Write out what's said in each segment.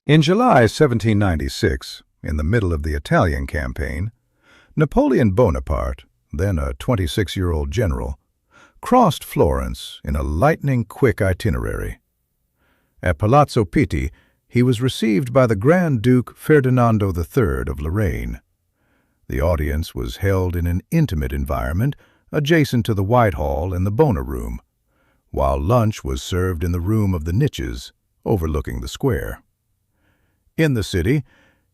In July 1796, in the middle of the Italian campaign, Napoleon Bonaparte, then a 26-year-old general, crossed Florence in a lightning-quick itinerary. At Palazzo Pitti, he was received by the Grand Duke Ferdinando III of Lorraine. The audience was held in an intimate environment adjacent to the Whitehall and the Bona Room, while lunch was served in the Room of the Niches, overlooking the square. In the city,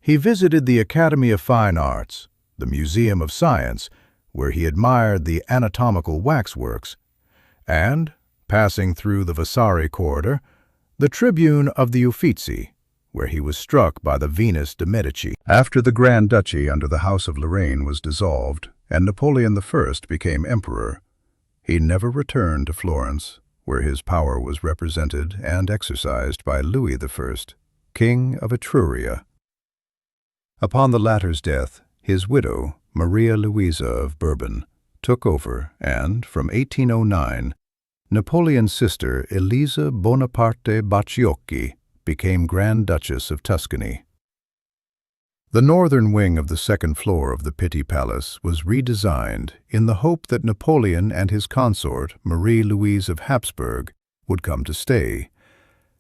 he visited the Academy of Fine Arts, the Museum of Science, where he admired the anatomical waxworks, and, passing through the Vasari corridor, the Tribune of the Uffizi, where he was struck by the Venus de Medici. After the Grand Duchy under the House of Lorraine was dissolved and Napoleon I became emperor, he never returned to Florence, where his power was represented and exercised by Louis I, King of Etruria. Upon the latter's death, his widow, Maria Louisa of Bourbon, took over, and, from 1809, Napoleon's sister Elisa Bonaparte Bacciocchi became Grand Duchess of Tuscany. The northern wing of the second floor of the Pitti Palace was redesigned in the hope that Napoleon and his consort, Marie-Louise of Habsburg, would come to stay,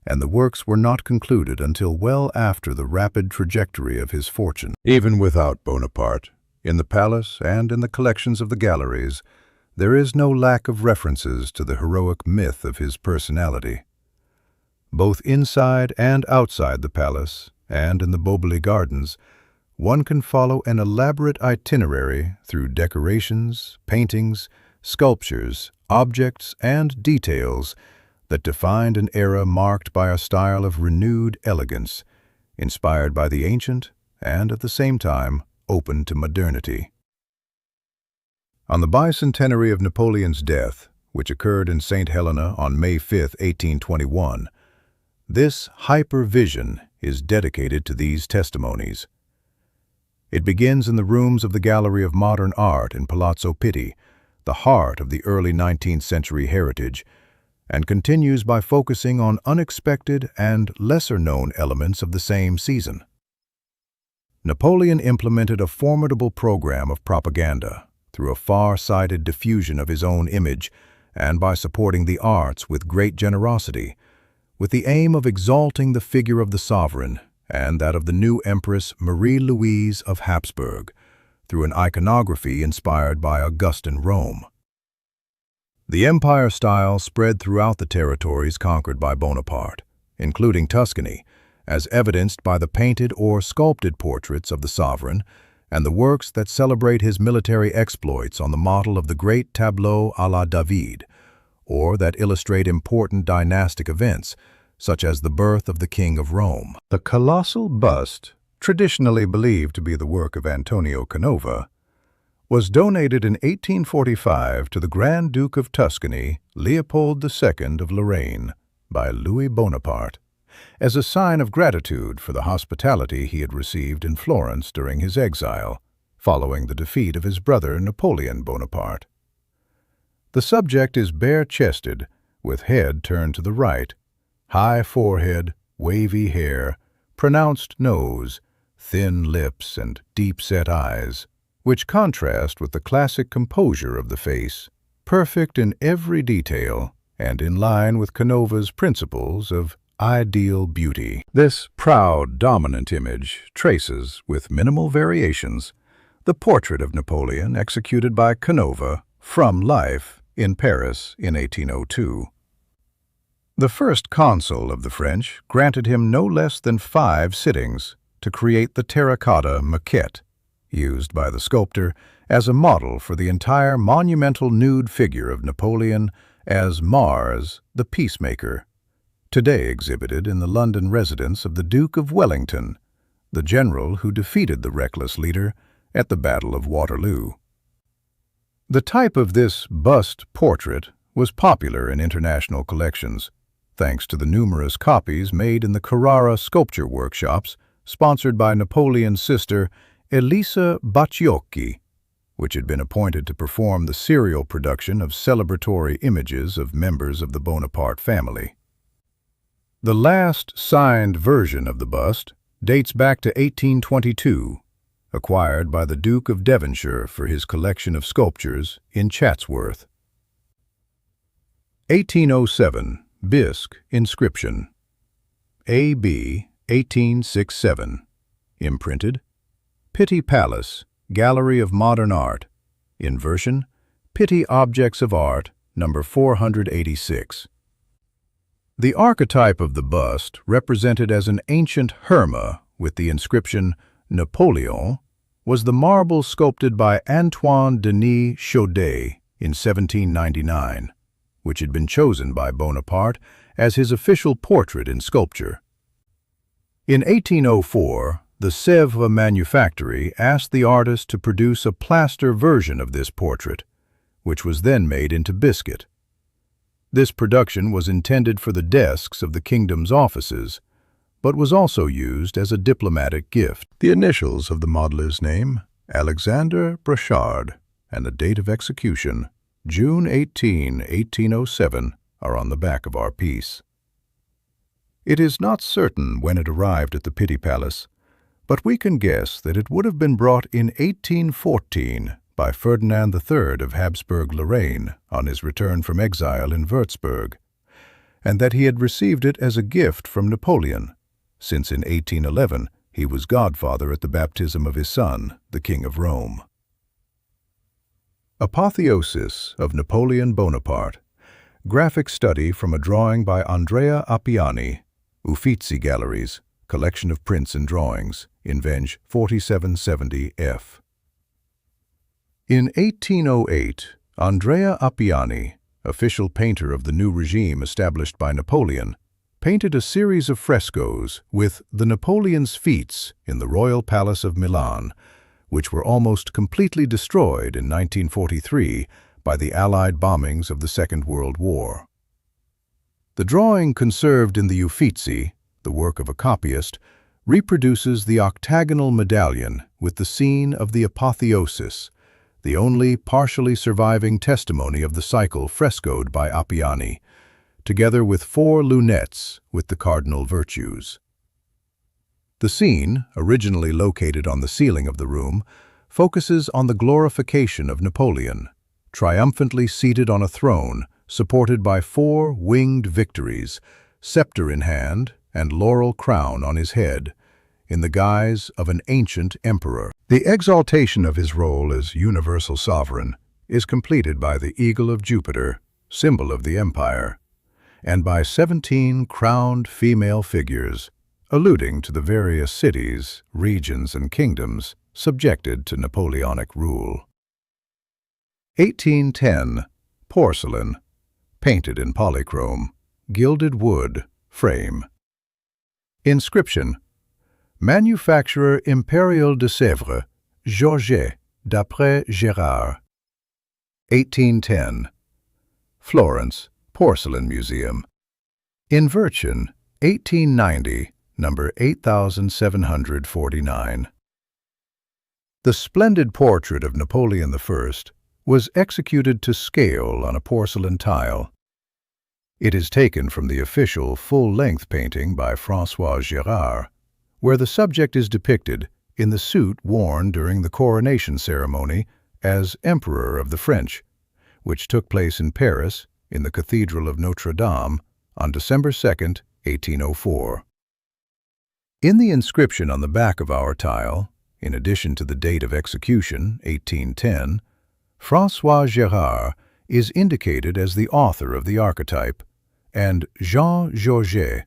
and the works were not concluded until well after the rapid trajectory of his fortune. Even without Bonaparte, in the palace and in the collections of the galleries, there is no lack of references to the heroic myth of his personality. Both inside and outside the palace, and in the Boboli Gardens, one can follow an elaborate itinerary through decorations, paintings, sculptures, objects, and details that defined an era marked by a style of renewed elegance, inspired by the ancient and, at the same time, open to modernity. On the bicentenary of Napoleon's death, which occurred in St. Helena on May 5, 1821, this hyper-vision is dedicated to these testimonies. It begins in the rooms of the Gallery of Modern Art in Palazzo Pitti, the heart of the early 19th century heritage, and continues by focusing on unexpected and lesser-known elements of the same season. Napoleon implemented a formidable program of propaganda through a far-sighted diffusion of his own image and by supporting the arts with great generosity, with the aim of exalting the figure of the sovereign and that of the new Empress Marie-Louise of Habsburg through an iconography inspired by Augustan Rome. The empire style spread throughout the territories conquered by Bonaparte, including Tuscany, as evidenced by the painted or sculpted portraits of the sovereign and the works that celebrate his military exploits on the model of the great tableau à la David, or that illustrate important dynastic events, such as the birth of the King of Rome. The colossal bust, traditionally believed to be the work of Antonio Canova, was donated in 1845 to the Grand Duke of Tuscany, Leopold II of Lorraine, by Louis Bonaparte, as a sign of gratitude for the hospitality he had received in Florence during his exile, following the defeat of his brother Napoleon Bonaparte. The subject is bare-chested, with head turned to the right, high forehead, wavy hair, pronounced nose, thin lips, and deep-set eyes, which contrast with the classic composure of the face, perfect in every detail and in line with Canova's principles of ideal beauty. This proud, dominant image traces, with minimal variations, the portrait of Napoleon executed by Canova from life in Paris in 1802. The first consul of the French granted him no less than 5 sittings to create the terracotta maquette, used by the sculptor as a model for the entire monumental nude figure of Napoleon as Mars, the Peacemaker, today exhibited in the London residence of the Duke of Wellington, the general who defeated the reckless leader at the Battle of Waterloo. The type of this bust portrait was popular in international collections, thanks to the numerous copies made in the Carrara sculpture workshops sponsored by Napoleon's sister Elisa Bacciocchi, which had been appointed to perform the serial production of celebratory images of members of the Bonaparte family. The last signed version of the bust dates back to 1822, acquired by the Duke of Devonshire for his collection of sculptures in Chatsworth. 1807, Bisque inscription. A.B. 1867, imprinted. Pitti Palace, Gallery of Modern Art, inversion, Pitti Objects of Art, number 486. The archetype of the bust, represented as an ancient Herma with the inscription Napoleon, was the marble sculpted by Antoine Denis Chaudet in 1799, which had been chosen by Bonaparte as his official portrait in sculpture. In 1804, the Sèvres manufactory asked the artist to produce a plaster version of this portrait, which was then made into biscuit. This production was intended for the desks of the kingdom's offices, but was also used as a diplomatic gift. The initials of the modeler's name, Alexander Brachard, and the date of execution, June 18, 1807, are on the back of our piece. It is not certain when it arrived at the Pitti Palace, but we can guess that it would have been brought in 1814 by Ferdinand III of Habsburg-Lorraine on his return from exile in Würzburg, and that he had received it as a gift from Napoleon, since in 1811 he was godfather at the baptism of his son, the King of Rome. Apotheosis of Napoleon Bonaparte. Graphic study from a drawing by Andrea Appiani, Uffizi Galleries, collection of prints and drawings, Invenge 4770F. In 1808, Andrea Appiani, official painter of the new regime established by Napoleon, painted a series of frescoes with the Napoleon's feats in the Royal Palace of Milan, which were almost completely destroyed in 1943 by the Allied bombings of the Second World War. The drawing conserved in the Uffizi, the work of a copyist, reproduces the octagonal medallion with the scene of the apotheosis, the only partially surviving testimony of the cycle frescoed by Appiani, together with 4 lunettes with the cardinal virtues. The scene, originally located on the ceiling of the room, focuses on the glorification of Napoleon, triumphantly seated on a throne, supported by 4 winged victories, scepter in hand and laurel crown on his head, in the guise of an ancient emperor. The exaltation of his role as universal sovereign is completed by the Eagle of Jupiter, symbol of the empire, and by 17 crowned female figures, alluding to the various cities, regions, and kingdoms subjected to Napoleonic rule. 1810, porcelain, painted in polychrome, gilded wood, frame. Inscription: Manufacturer Impérial de Sèvres, Georget, d'après Gérard. 1810, Florence, Porcelain Museum. Inversion, 1890, number 8749. The splendid portrait of Napoleon I was executed to scale on a porcelain tile. It is taken from the official full-length painting by François Gérard, where the subject is depicted in the suit worn during the coronation ceremony as Emperor of the French, which took place in Paris in the Cathedral of Notre Dame on December 2, 1804. In the inscription on the back of our tile, in addition to the date of execution, 1810, François Gérard is indicated as the author of the archetype, and Jean Georget,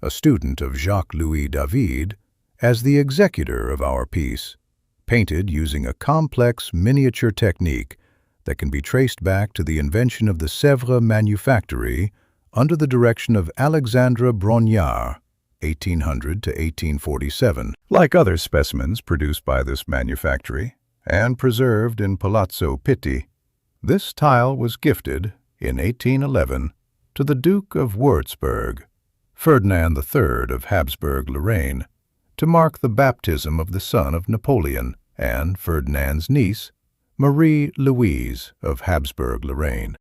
a student of Jacques-Louis David, as the executor of our piece, painted using a complex miniature technique that can be traced back to the invention of the Sèvres manufactory under the direction of Alexandre Brongniart, 1800 to 1847. Like other specimens produced by this manufactory and preserved in Palazzo Pitti, this tile was gifted in 1811 to the Duke of Würzburg, Ferdinand III of Habsburg-Lorraine, to mark the baptism of the son of Napoleon and Ferdinand's niece, Marie-Louise of Habsburg-Lorraine.